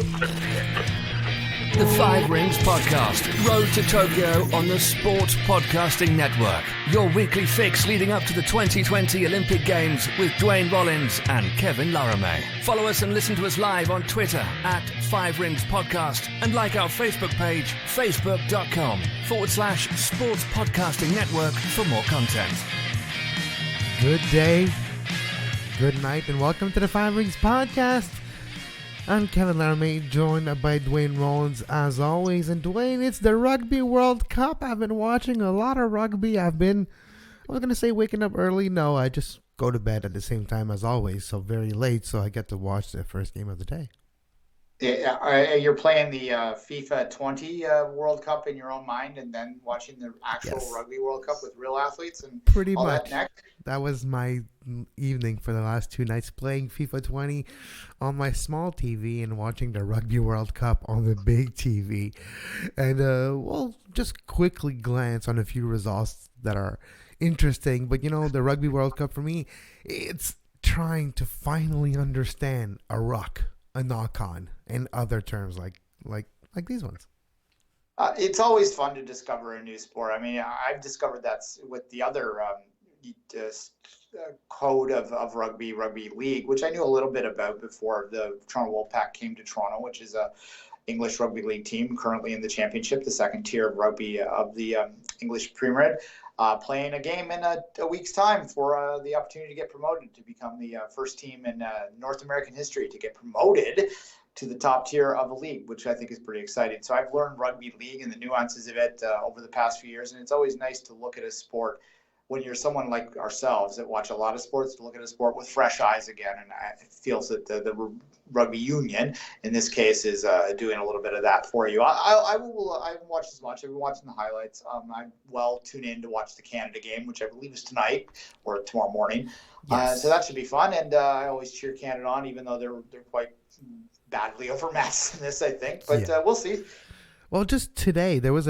The Five Rings Podcast, Road to Tokyo on the Sports Podcasting Network. Your weekly fix leading up to the 2020 Olympic Games with Duane Rollins and Kevin Laramée. Follow us and listen to us live on Twitter at Five Rings Podcast and like our Facebook page, facebook.com/Sports Podcasting Network for more content. Good day, good night, and welcome to the Five Rings Podcast. I'm Kevin Laramée, joined by Duane Rollins as always. And Duane, it's the Rugby World Cup. I've been watching a lot of rugby. I was going to say waking up early. No, I just go to bed at the same time as always, so very late, so I get to watch the first game of the day. You're playing the FIFA 20 World Cup in your own mind and then watching the actual Rugby World Cup with real athletes and pretty all much. That was my evening for the last 2 nights, playing FIFA 20 on my small TV and watching the Rugby World Cup on the big TV. And we'll just quickly glance on a few results that are interesting. But, the Rugby World Cup for me, it's trying to finally understand a ruck, a knock-on, and other terms like these ones. It's always fun to discover a new sport. I mean, I've discovered that with the other code of rugby league, which I knew a little bit about before the Toronto Wolfpack came to Toronto, which is a English rugby league team currently in the championship, the second tier of rugby of the English Premier League, playing a game in a week's time for the opportunity to get promoted to become the first team in North American history to get promoted to the top tier of the league, which I think is pretty exciting. So I've learned rugby league and the nuances of it over the past few years, and it's always nice to look at a sport when you're someone like ourselves that watch a lot of sports, to look at a sport with fresh eyes again. And it feels that the rugby union, in this case, is doing a little bit of that for you. I haven't watched as much. I've been watching the highlights. I tune in to watch the Canada game, which I believe is tonight or tomorrow morning. Yes. So that should be fun. And I always cheer Canada on, even though they're quite badly overmatched in this, I think. But we'll see. Well, just today, there was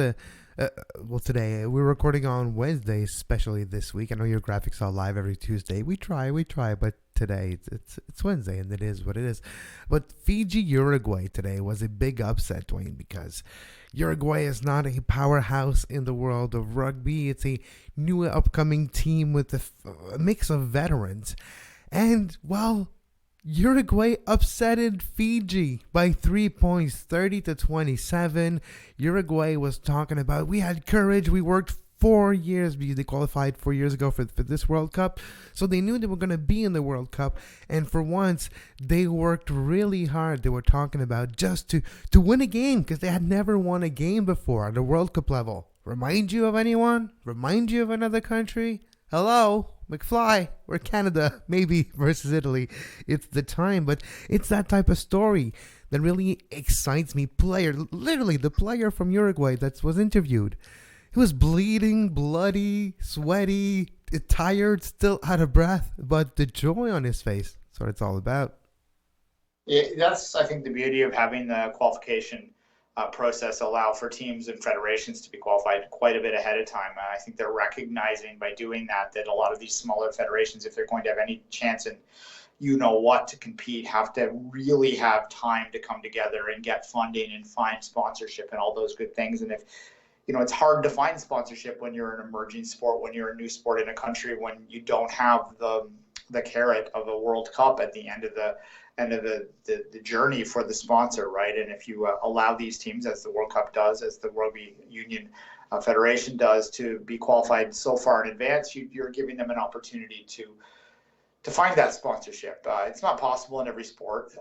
today we're recording on Wednesday, especially this week. I know your graphics are live every Tuesday. We try, but today it's Wednesday, and it is what it is. But Fiji-Uruguay today was a big upset, Duane, because Uruguay is not a powerhouse in the world of rugby. It's a new upcoming team with a mix of veterans. And, well, Uruguay upsetted Fiji by 3 points, 30-27. Uruguay was talking about, we had courage, we worked 4 years, because they qualified 4 years ago for this World Cup. So they knew they were going to be in the World Cup. And for once, they worked really hard. They were talking about just to win a game, because they had never won a game before at the World Cup level. Remind you of anyone? Remind you of another country? Hello? McFly, we're Canada, maybe, versus Italy. It's the time, but it's that type of story that really excites me. Literally the player from Uruguay that was interviewed, he was bleeding, bloody, sweaty, tired, still out of breath, but the joy on his face. That's what it's all about. Yeah, that's, I think, the beauty of having the qualification process allow for teams and federations to be qualified quite a bit ahead of time. I think they're recognizing by doing that a lot of these smaller federations, if they're going to have any chance and to compete, have to really have time to come together and get funding and find sponsorship and all those good things. And if it's hard to find sponsorship when you're an emerging sport, when you're a new sport in a country, when you don't have the carrot of a World Cup at the end of the journey for the sponsor, right? And if you allow these teams, as the World Cup does, as the Rugby Union Federation does, to be qualified so far in advance, you're giving them an opportunity to find that sponsorship. It's not possible in every sport,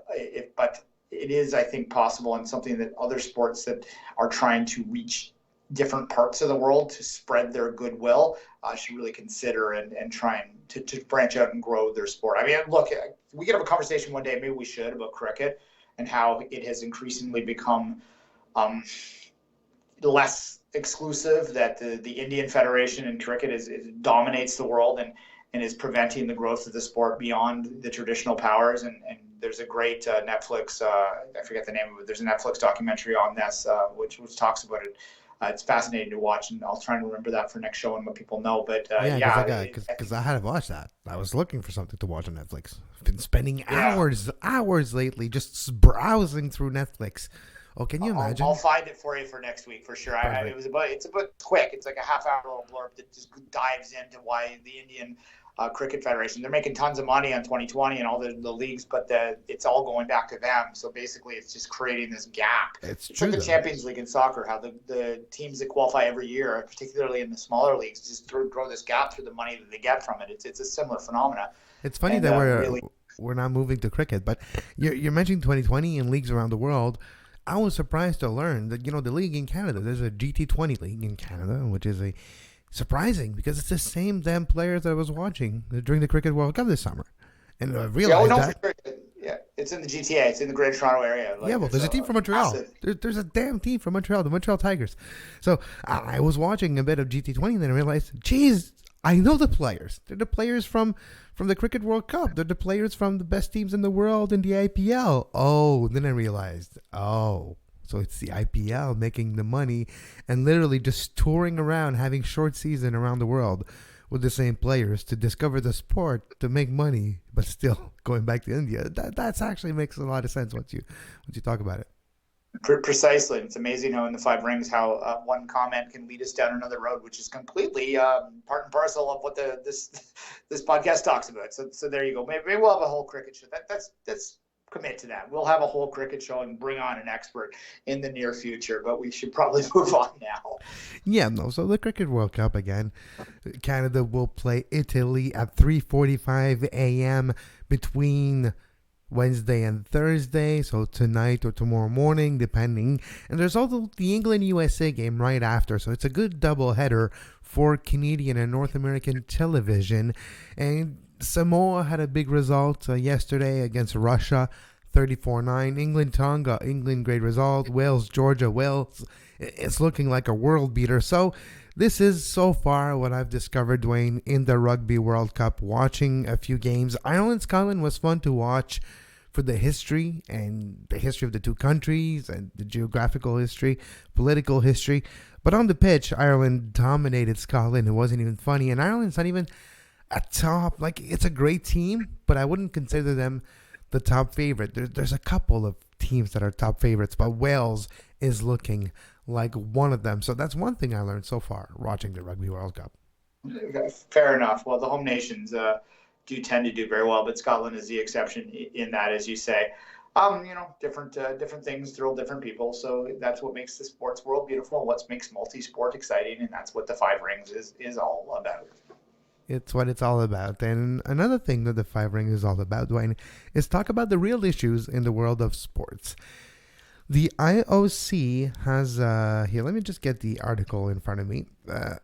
but it is, I think, possible, and something that other sports that are trying to reach different parts of the world to spread their goodwill should really consider and try and to branch out and grow their sport. I mean, look, we could have a conversation one day, maybe we should, about cricket and how it has increasingly become less exclusive, that the Indian Federation in cricket dominates the world and is preventing the growth of the sport beyond the traditional powers. And there's a great Netflix, I forget the name of it, there's a Netflix documentary on this, which talks about it it's fascinating to watch, and I'll try and remember that for next show and what people know. But because I had to watch that. I was looking for something to watch on Netflix. I've been spending hours lately just browsing through Netflix. Oh, can you imagine? I'll find it for you for next week for sure. It's about quick. It's like a half-hour little blurb that just dives into why the Indian Cricket Federation, they're making tons of money on 2020 and all the leagues, but it's all going back to them. So basically, it's just creating this gap. It's true, like the Champions League in soccer, how the teams that qualify every year, particularly in the smaller leagues, just grow this gap through the money that they get from it. It's a similar phenomena. It's funny that we're not moving to cricket, but you're mentioning 2020 and leagues around the world. I was surprised to learn that, the league in Canada, there's a GT20 league in Canada, which is surprising because it's the same damn players that I was watching during the Cricket World Cup this summer. And I realized that. Yeah, it's in the GTA. It's in the Greater Toronto area. There's a team from Montreal. There's a damn team from Montreal, the Montreal Tigers. So I was watching a bit of GT20 and then I realized, geez, I know the players. They're the players from the Cricket World Cup. They're the players from the best teams in the world in the IPL. Oh, then I realized, so it's the IPL making the money and literally just touring around, having short season around the world with the same players to discover the sport, to make money, but still going back to India. That actually makes a lot of sense once you talk about it. Precisely. It's amazing how in the Five Rings, how one comment can lead us down another road, which is completely part and parcel of what this podcast talks about. So there you go. Maybe we'll have a whole cricket show. That's commit to that. We'll have a whole cricket show and bring on an expert in the near future, but we should probably move on now. Yeah, no. So the Cricket World Cup again, Canada will play Italy at 3:45 a.m. between Wednesday and Thursday, so tonight or tomorrow morning, depending. And there's also the England-USA game right after, so it's a good double header for Canadian and North American television. And Samoa had a big result yesterday against Russia, 34-9. England-Tonga, England, great result. Wales-Georgia, Wales, it's looking like a world beater. So this is so far what I've discovered, Duane, in the Rugby World Cup, watching a few games. Ireland-Scotland was fun to watch for the history and the history of the two countries and the geographical history, political history. But on the pitch, Ireland dominated Scotland. It wasn't even funny. And Ireland's not even a top, it's a great team, but I wouldn't consider them the top favorite. There's a couple of teams that are top favorites, but Wales is looking like one of them. So that's one thing I learned so far watching the Rugby World Cup. Fair enough. Well, the home nations do tend to do very well, but Scotland is the exception in that, as you say. Different things thrill different people. So that's what makes the sports world beautiful, what makes multi-sport exciting, and that's what the Five Rings is all about. It's what it's all about. And another thing that the Five Rings is all about, Duane, is talk about the real issues in the world of sports. The IOC has, here, let me just get the article in front of me.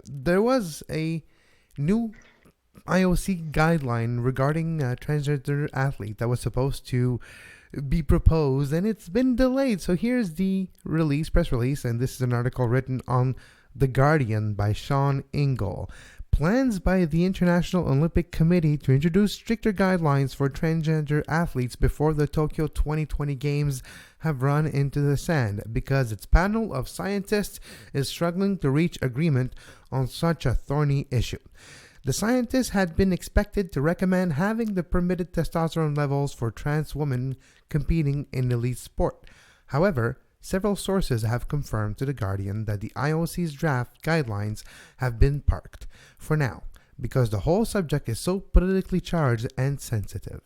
There was a new IOC guideline regarding transgender athlete that was supposed to be proposed, and it's been delayed. So here's the press release, and this is an article written on The Guardian by Sean Ingle. Plans by the International Olympic Committee to introduce stricter guidelines for transgender athletes before the Tokyo 2020 Games have run into the sand because its panel of scientists is struggling to reach agreement on such a thorny issue. The scientists had been expected to recommend having the permitted testosterone levels for trans women competing in elite sport. However, several sources have confirmed to The Guardian that the IOC's draft guidelines have been parked for now because the whole subject is so politically charged and sensitive.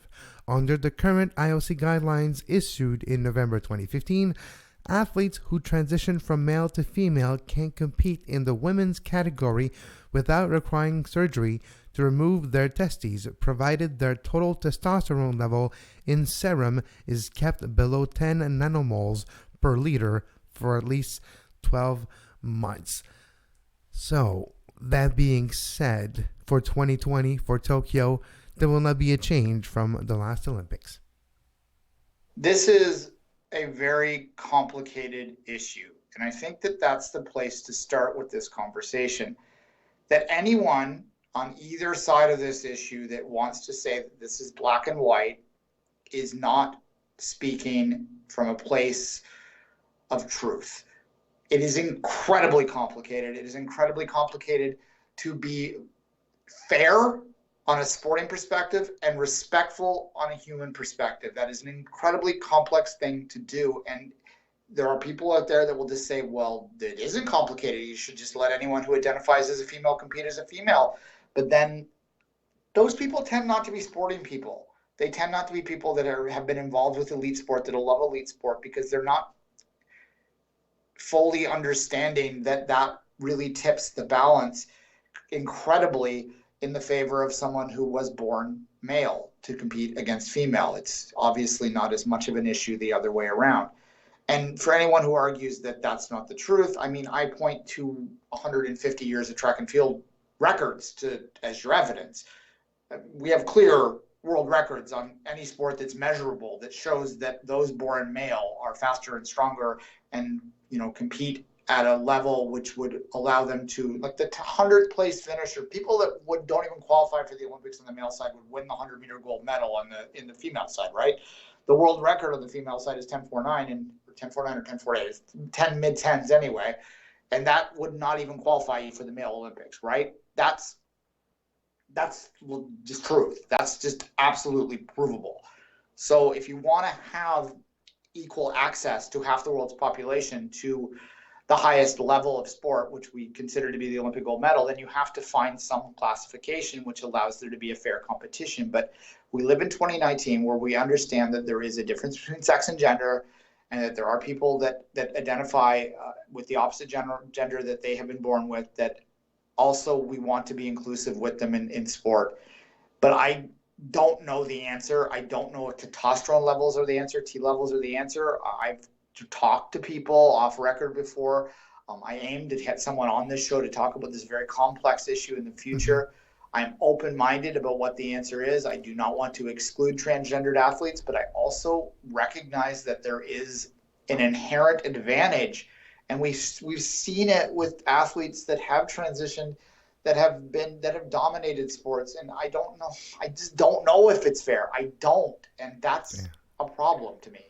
Under the current IOC guidelines issued in November 2015, athletes who transition from male to female can compete in the women's category without requiring surgery to remove their testes, provided their total testosterone level in serum is kept below 10 nanomoles per liter for at least 12 months. So, that being said, for 2020, for Tokyo, there will not be a change from the last Olympics. This is a very complicated issue, and I think that that's the place to start with this conversation. That anyone on either side of this issue that wants to say that this is black and white is not speaking from a place of truth. It is incredibly complicated. It is incredibly complicated to be fair on a sporting perspective and respectful on a human perspective. That is an incredibly complex thing to do. And there are people out there that will just say, well, it isn't complicated. You should just let anyone who identifies as a female compete as a female. But then those people tend not to be sporting people. They tend not to be people that have been involved with elite sport, that love elite sport, because they're not fully understanding that really tips the balance incredibly in the favor of someone who was born male to compete against female. It's obviously not as much of an issue the other way around. And for anyone who argues that that's not the truth, I mean, I point to 150 years of track and field records as your evidence. We have clear world records on any sport that's measurable that shows that those born male are faster and stronger and, compete at a level which would allow them to, like the 100th place finisher, people that don't even qualify for the Olympics on the male side would win the 100-meter gold medal in the female side, right? The world record on the female side is 10.49 and 10.49 or 10.48. It's 10 mid-10s anyway, and that would not even qualify you for the male Olympics, right? That's just truth. That's just absolutely provable. So if you want to have equal access to half the world's population to the highest level of sport, which we consider to be the Olympic gold medal, then you have to find some classification which allows there to be a fair competition. But we live in 2019 where we understand that there is a difference between sex and gender, and that there are people that identify with the opposite gender that they have been born with, that also we want to be inclusive with them in sport. But I don't know the answer. I don't know if testosterone levels are the answer, T levels are the answer. I've talked to people off record before. I aim to get someone on this show to talk about this very complex issue in the future. I'm open-minded about what the answer is. I do not want to exclude transgendered athletes, but I also recognize that there is an inherent advantage, and we've seen it with athletes that have transitioned, that have dominated sports, and I just don't know if it's fair. I don't, and that's a problem to me.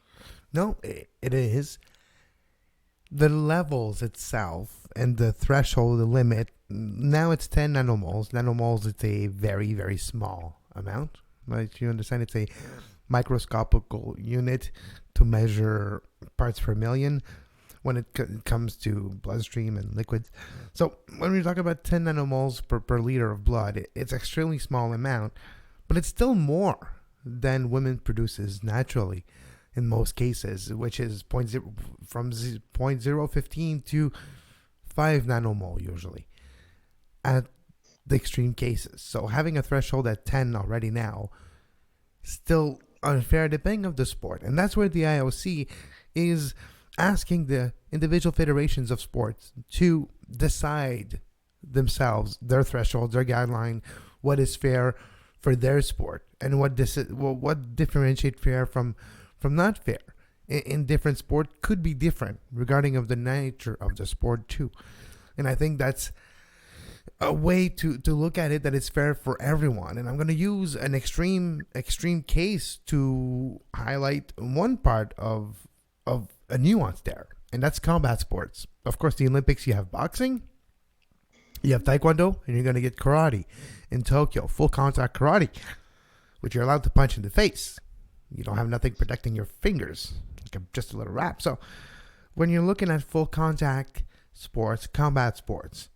No, it is. The levels itself and the threshold, the limit, now it's 10 nanomoles. Nanomoles, it's a very, very small amount. Right? You understand? It's a microscopical unit to measure parts per million when it comes to bloodstream and liquids. So when we talk about 10 nanomoles per liter of blood, it's an extremely small amount, but it's still more than women produces naturally in most cases, which is from 0.015 to 5 nanomole usually at the extreme cases. So having a threshold at 10 already now, still unfair depending on the sport. And that's where the IOC is asking the individual federations of sports to decide themselves, their threshold, their guideline, what is fair for their sport, and what differentiate fair from not fair. In different sport could be different regarding of the nature of the sport too. And I think that's a way to look at it, that it's fair for everyone. And I'm going to use an extreme case to highlight one part of a nuance there, and that's combat sports. Of course, the Olympics, you have boxing, you have taekwondo, and you're going to get karate in Tokyo, full contact karate, which you're allowed to punch in the face. You don't have nothing protecting your fingers, like just a little wrap. So when you're looking at full contact sports, combat sports,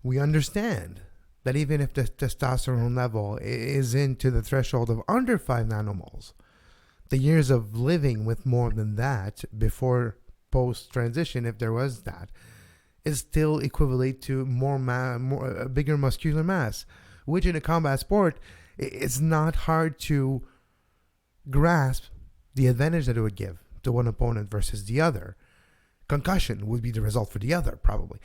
we understand that even if the testosterone level is into the threshold of under 5 nanomoles, the years of living with more than that before post-transition, if there was that, is still equivalent to a bigger muscular mass, which in a combat sport, it's not hard to grasp the advantage that it would give to one opponent versus the other. Concussion would be the result for the other, probably.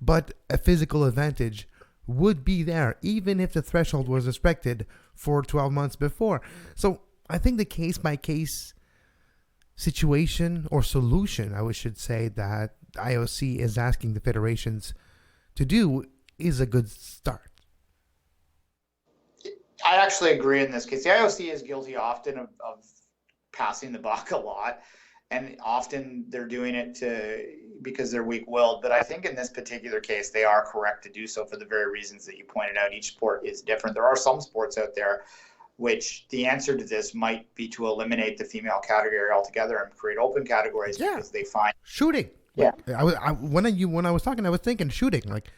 But a physical advantage would be there, even if the threshold was respected for 12 months before. So I think the case-by-case situation or solution, I should say, that IOC is asking the federations to do is a good start. I actually agree in this case. The IOC is guilty often of passing the buck a lot. and often they're doing it because they're weak-willed. But I think in this particular case, they are correct to do so for the very reasons that you pointed out. Each sport is different. There are some sports out there which the answer to this might be to eliminate the female category altogether and create open categories because they find shooting. Yeah. When I was talking, I was thinking shooting. Like,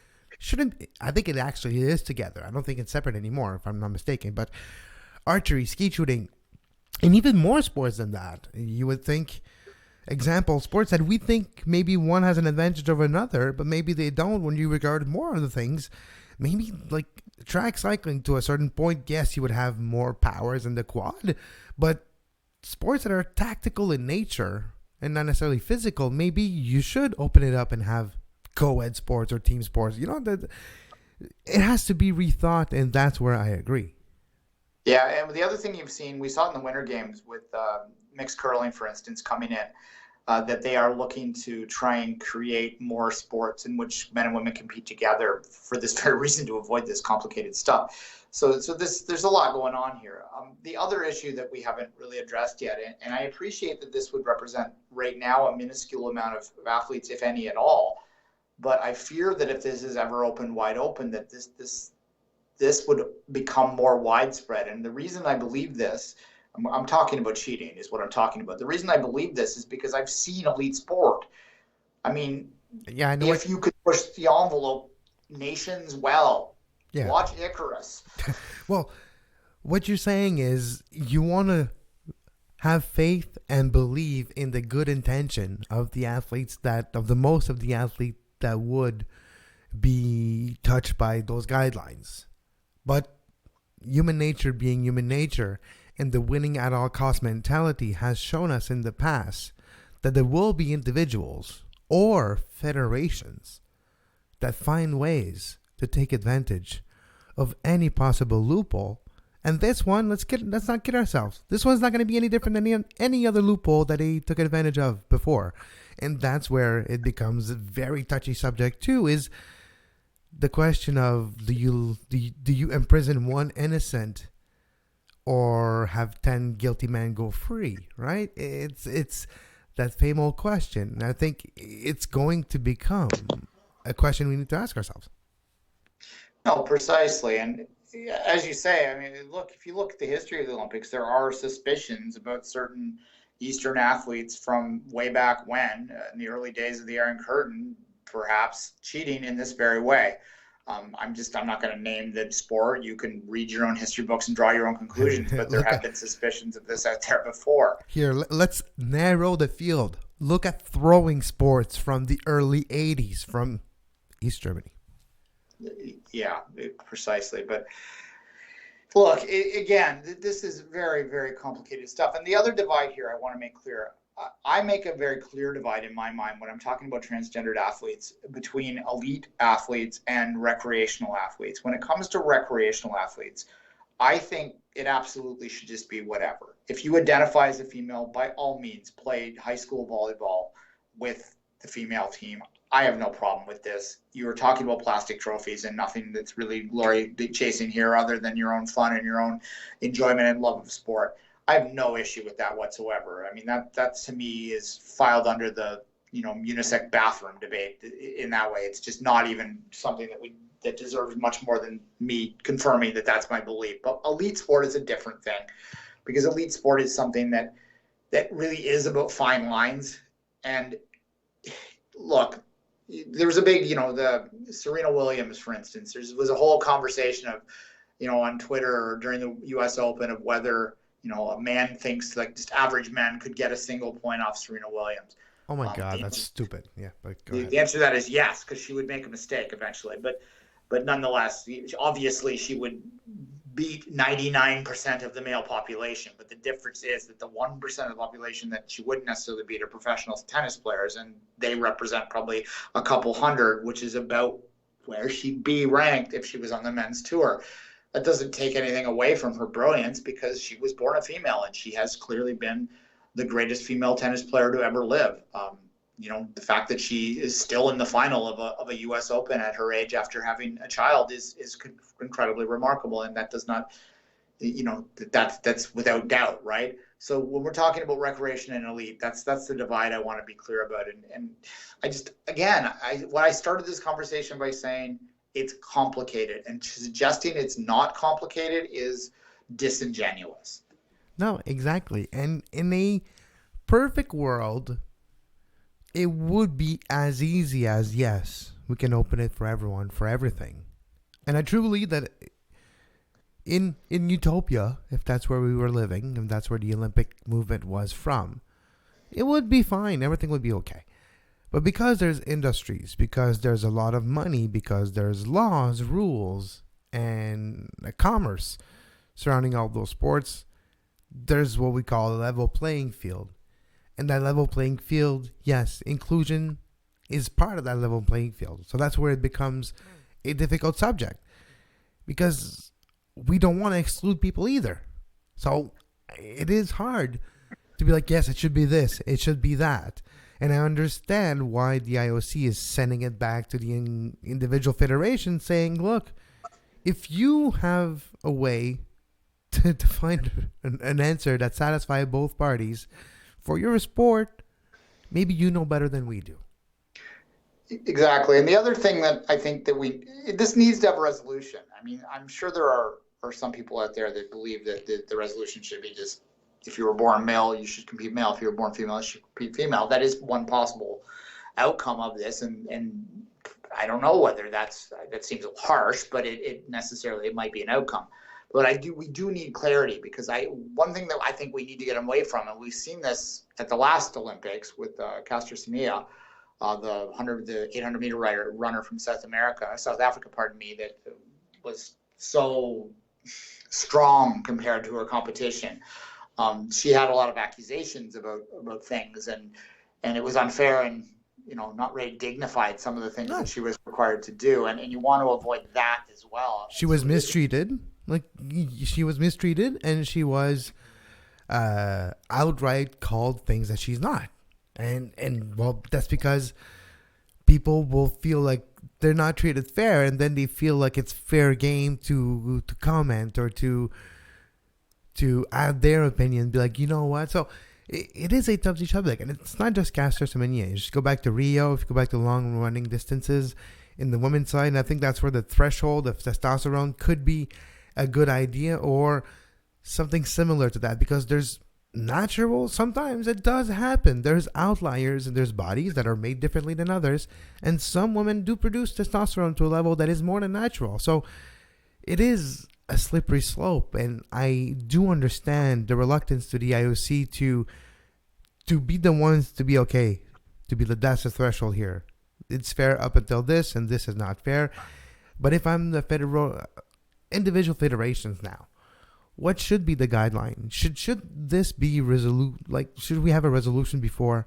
I think it actually is together. I don't think it's separate anymore, if I'm not mistaken. But archery, skeet shooting, and even more sports than that. You would think, example, sports that we think maybe one has an advantage over another, but maybe they don't when you regard more of the things. Maybe like track cycling to a certain point, yes, you would have more powers in the quad, but sports that are tactical in nature and not necessarily physical, maybe you should open it up and have co-ed sports or team sports. That it has to be rethought, and that's where I agree. Yeah, and the other thing we saw in the Winter Games with mixed curling, for instance, coming in, that they are looking to try and create more sports in which men and women compete together for this very reason, to avoid this complicated stuff. So there's a lot going on here. The other issue that we haven't really addressed yet, and I appreciate that this would represent right now a minuscule amount of athletes, if any at all, but I fear that if this is ever wide open, that this would become more widespread. And the reason I believe this, I'm talking about cheating is what I'm talking about. The reason I believe this is because I've seen elite sport. I mean, yeah, I know if you could push the envelope, nations watch Icarus. Well, what you're saying is you want to have faith and believe in the good intention of the athletes most of the athletes that would be touched by those guidelines. But human nature being human nature, and the winning at all cost mentality has shown us in the past that there will be individuals or federations that find ways to take advantage of any possible loophole. And this one, let's not kid ourselves. This one's not going to be any different than any other loophole that they took advantage of before. And that's where it becomes a very touchy subject too, is the question of do you imprison one innocent or have 10 guilty men go free, right? It's that famous old question. And I think it's going to become a question we need to ask ourselves. No, precisely. And as you say, I mean, if you look at the history of the Olympics, there are suspicions about certain Eastern athletes from way back when, in the early days of the Iron Curtain, perhaps cheating in this very way. I'm not going to name the sport. You can read your own history books and draw your own conclusions, but there have been suspicions of this out there before. Here, let's narrow the field. Look at throwing sports from the early 80s from East Germany. Yeah, precisely. But look, again, this is very, very complicated stuff. And the other divide here I want to make clear, I make a very clear divide in my mind when I'm talking about transgendered athletes between elite athletes and recreational athletes. When it comes to recreational athletes, I think it absolutely should just be whatever. If you identify as a female, by all means, play high school volleyball with the female team. I have no problem with this. You were talking about plastic trophies and nothing that's really glory chasing here other than your own fun and your own enjoyment and love of sport. I have no issue with that whatsoever. I mean, that to me is filed under the unisex bathroom debate in that way. It's just not even something that deserves much more than me confirming that that's my belief. But elite sport is a different thing, because elite sport is something that really is about fine lines. And look, there was a big, the Serena Williams, for instance, there was a whole conversation of, on Twitter or during the U.S. Open of whether a man thinks like just average men could get a single point off Serena Williams. Oh my God, that's stupid. Yeah, but go ahead. The answer to that is yes, because she would make a mistake eventually. But nonetheless, obviously she would beat 99% of the male population. But the difference is that the 1% of the population that she wouldn't necessarily beat are professional tennis players, and they represent probably a couple hundred, which is about where she'd be ranked if she was on the men's tour. That doesn't take anything away from her brilliance, because she was born a female and she has clearly been the greatest female tennis player to ever live. The fact that she is still in the final of a U.S. Open at her age after having a child is incredibly remarkable, and that does not that's without doubt, right? So when we're talking about recreation and elite, that's the divide I want to be clear about. And I just, again, I started this conversation by saying it's complicated, and suggesting it's not complicated is disingenuous. No, exactly. And in a perfect world, it would be as easy as, yes, we can open it for everyone, for everything. And I truly believe that in utopia, if that's where we were living, if that's where the Olympic movement was from, it would be fine. Everything would be okay. But because there's industries, because there's a lot of money, because there's laws, rules, and commerce surrounding all those sports, there's what we call a level playing field. And that level playing field, yes, inclusion is part of that level playing field. So that's where it becomes a difficult subject, because we don't want to exclude people either. So it is hard to be like, yes, it should be this, it should be that. And I understand why the IOC is sending it back to the individual federation, saying, look, if you have a way to find an answer that satisfies both parties for your sport, maybe you know better than we do. Exactly. And the other thing that I think that this needs to have a resolution. I mean, I'm sure there are some people out there that believe that the resolution should be just, if you were born male, you should compete male. If you were born female, you should compete female. That is one possible outcome of this. And I don't know whether that seems a little harsh, but it necessarily, it might be an outcome. But we do need clarity, because one thing that I think we need to get away from, and we've seen this at the last Olympics with Caster Semenya, the 800 meter runner from South Africa, that was so strong compared to her competition. She had a lot of accusations about things, and it was unfair and not really dignified, some of the things that she was required to do, and you want to avoid that as well. She was mistreated. She was mistreated, and she was outright called things that she's not. And well, that's because people will feel like they're not treated fair, and then they feel like it's fair game to comment or to add their opinion, be like, you know what? So it is a touchy subject, and it's not just Caster Semenya. You just go back to Rio, if you go back to long running distances in the women's side, and I think that's where the threshold of testosterone could be a good idea, or something similar to that, because there's natural, sometimes it does happen. There's outliers, and there's bodies that are made differently than others, and some women do produce testosterone to a level that is more than natural. So it is a slippery slope, and I do understand the reluctance to the IOC to be the ones to be okay, to be that's the threshold here. It's fair up until this, and this is not fair. But if I'm the individual federations now, what should be the guideline? Should this be resolute? Like, should we have a resolution before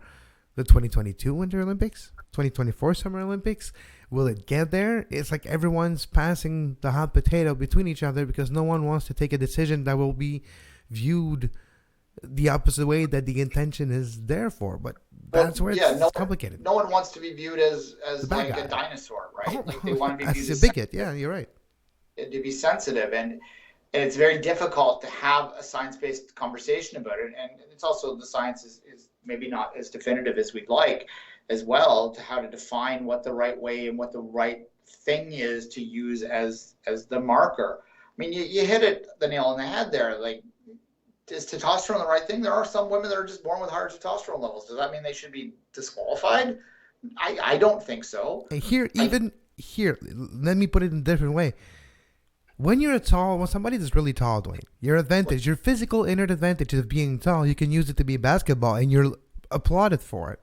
the 2022 Winter Olympics, 2024 Summer Olympics? Will it get there? It's like everyone's passing the hot potato between each other, because no one wants to take a decision that will be viewed the opposite way that the intention is there for. But that's where it's complicated. No one wants to be viewed as like a dinosaur, right? Like they want to be viewed as a bigot. Yeah, you're right. To be sensitive, and it's very difficult to have a science-based conversation about it. And it's also, the science is maybe not as definitive as we'd like as well, to how to define what the right way and what the right thing is to use as the marker. I mean, you hit the nail on the head there. Like, is testosterone the right thing? There are some women that are just born with higher testosterone levels. Does that mean they should be disqualified? I don't think so. Here, let me put it in a different way. When somebody that's really tall, Duane, your advantage, your physical innate advantage of being tall, you can use it to be basketball, and you're applauded for it.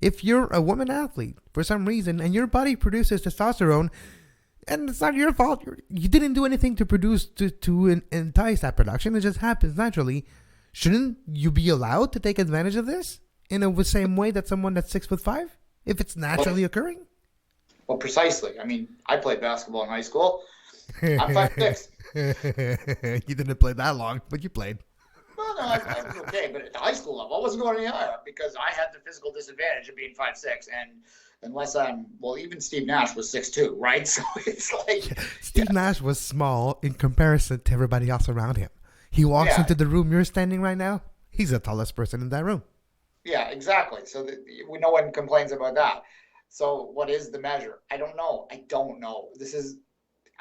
If you're a woman athlete for some reason and your body produces testosterone, and it's not your fault, you didn't do anything to produce to entice that production, it just happens naturally. Shouldn't you be allowed to take advantage of this in the same way that someone that's 6'5", if it's naturally occurring? Well, precisely. I mean, I played basketball in high school. I'm 5'6". You didn't play that long, but you played. Well, no, I was okay. But at the high school level, I wasn't going any higher because I had the physical disadvantage of being 5'6", and unless even Steve Nash was 6'2", right? So it's like Steve Nash was small in comparison to everybody else around him. He walks into the room you're standing right now. He's the tallest person in that room. Yeah, exactly. So no one complains about that. So what is the measure? I don't know. I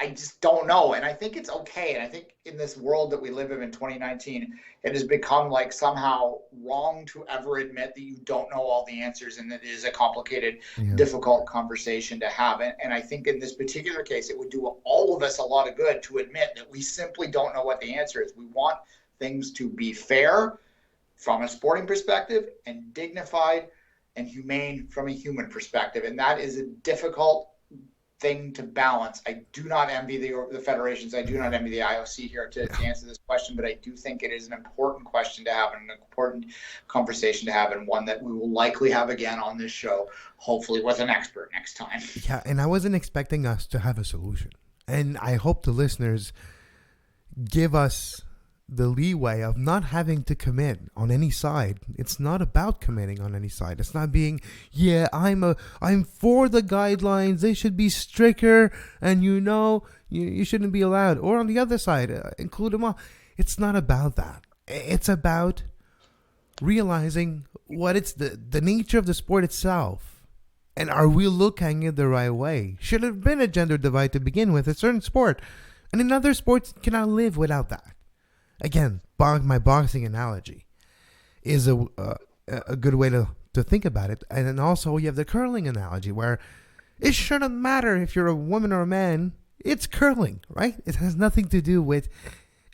just don't know. And I think it's okay. And I think in this world that we live in 2019, it has become like somehow wrong to ever admit that you don't know all the answers and that it is a complicated, difficult conversation to have. And I think in this particular case, it would do all of us a lot of good to admit that we simply don't know what the answer is. We want things to be fair from a sporting perspective and dignified and humane from a human perspective. And that is a difficult thing to balance. I do not envy the federations. I do not envy the IOC here to answer this question, but I do think it is an important question to have and an important conversation to have, and one that we will likely have again on this show, hopefully with an expert next time. Yeah, and I wasn't expecting us to have a solution. And I hope the listeners give us the leeway of not having to commit on any side. It's not about committing on any side. It's not being, I'm for the guidelines. They should be stricter, and you shouldn't be allowed. Or on the other side, include them all. It's not about that. It's about realizing what it's the nature of the sport itself. And are we looking at the right way? Should have been a gender divide to begin with. A certain sport, and in other sports, cannot live without that. Again, my boxing analogy is a good way to think about it. And then also you have the curling analogy where it shouldn't matter if you're a woman or a man. It's curling, right? It has nothing to do with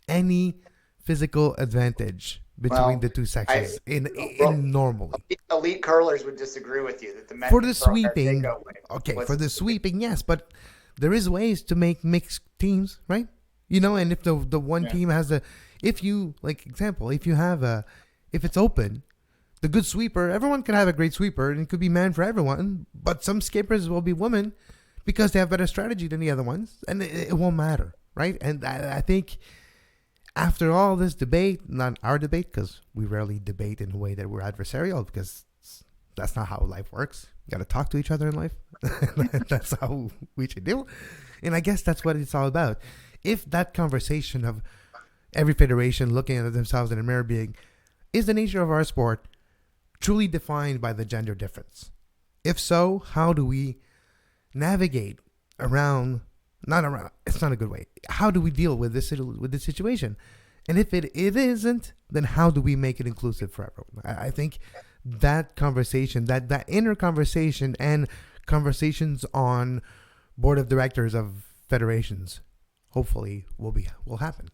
any physical advantage between the two sexes normally. Elite curlers would disagree with you that the men for the sweeping. Okay, for the sweeping, yes, but there is ways to make mixed teams, right? And if the one team has if it's open, the good sweeper, everyone can have a great sweeper, and it could be man for everyone, but some skippers will be women because they have better strategy than the other ones, and it won't matter, right? And I think after all this debate, not our debate, because we rarely debate in a way that we're adversarial, because that's not how life works. You got to talk to each other in life. That's how we should do. And I guess that's what it's all about. If that conversation of every federation looking at themselves in a mirror being, is the nature of our sport truly defined by the gender difference? If so, how do we navigate around, it's not a good way. How do we deal with this situation? And if it isn't, then how do we make it inclusive for everyone? I think that conversation, that inner conversation and conversations on board of directors of federations, hopefully will happen.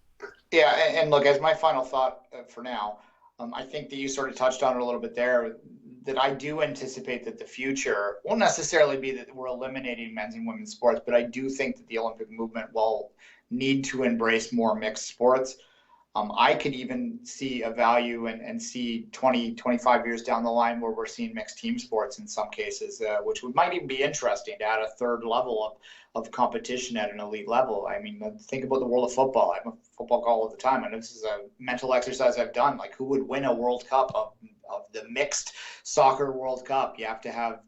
Yeah, and look, as my final thought for now, I think that you sort of touched on it a little bit there, that I do anticipate that the future won't necessarily be that we're eliminating men's and women's sports, but I do think that the Olympic movement will need to embrace more mixed sports. I could even see a value and see 20, 25 years down the line where we're seeing mixed team sports in some cases, which might even be interesting to add a third level of competition at an elite level. I mean, think about the world of football. I'm a football guy all the time. I know this is a mental exercise I've done. Like, who would win a World Cup of the mixed soccer World Cup? You have to have,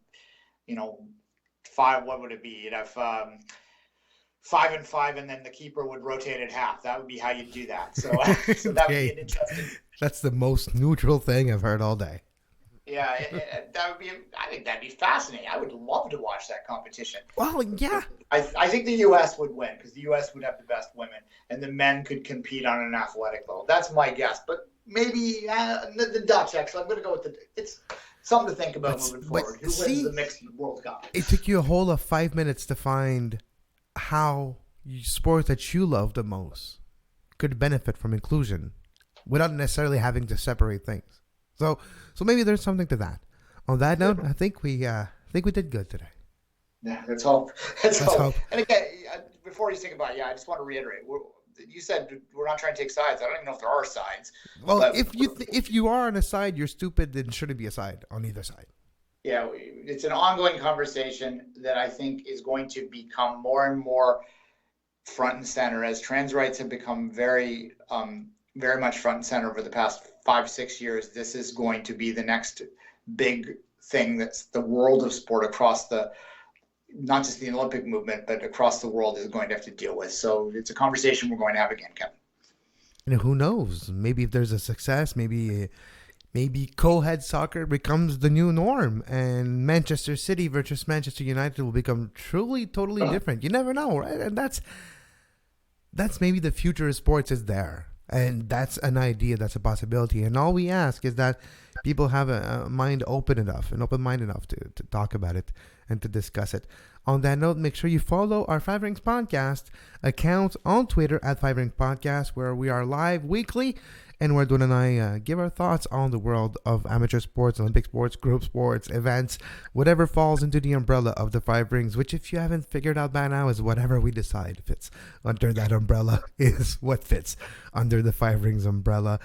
5, what would it be? You'd have 5 and 5, and then the keeper would rotate at half. That would be how you'd do that. So, so that would be an interesting. That's the most neutral thing I've heard all day. Yeah, that would be. I think that'd be fascinating. I would love to watch that competition. Well, yeah. I think the U.S. would win because the U.S. would have the best women, and the men could compete on an athletic level. That's my guess. But maybe the Dutch. Actually, I'm going to go with it's something to think about moving forward. Who wins the mixed World Cup? It took you a whole of 5 minutes to find how sports that you love the most could benefit from inclusion without necessarily having to separate things. So maybe there's something to that. On that note, I think we did good today. Yeah, let's hope. Let's hope. And again, before you think about it, I just want to reiterate. You said we're not trying to take sides. I don't even know if there are sides. Well, if you are on a side, you're stupid. Then shouldn't be a side on either side. Yeah, it's an ongoing conversation that I think is going to become more and more front and center as trans rights have become very very much front and center over the past 5-6 years. This is going to be the next big thing that's the world of sport across not just the Olympic movement, but across the world is going to have to deal with. So it's a conversation we're going to have again, Kevin. And who knows? Maybe if there's a success, maybe co-ed soccer becomes the new norm, and Manchester City versus Manchester United will become truly, totally different. You never know, right? And that's maybe the future of sports is there. And that's an idea, that's a possibility. And all we ask is that people have a mind open enough, an open mind enough to talk about it and to discuss it. On that note, make sure you follow our Five Rings Podcast account on Twitter at Five Rings Podcast, where we are live weekly and where Duane and I give our thoughts on the world of amateur sports, Olympic sports, group sports, events, whatever falls into the umbrella of the Five Rings, which if you haven't figured out by now is whatever we decide fits under that umbrella is what fits under the Five Rings umbrella.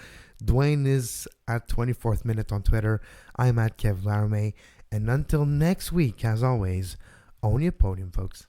Duane is at 24th Minute on Twitter. I'm at Kev Laramée. And until next week, as always, own your podium, folks.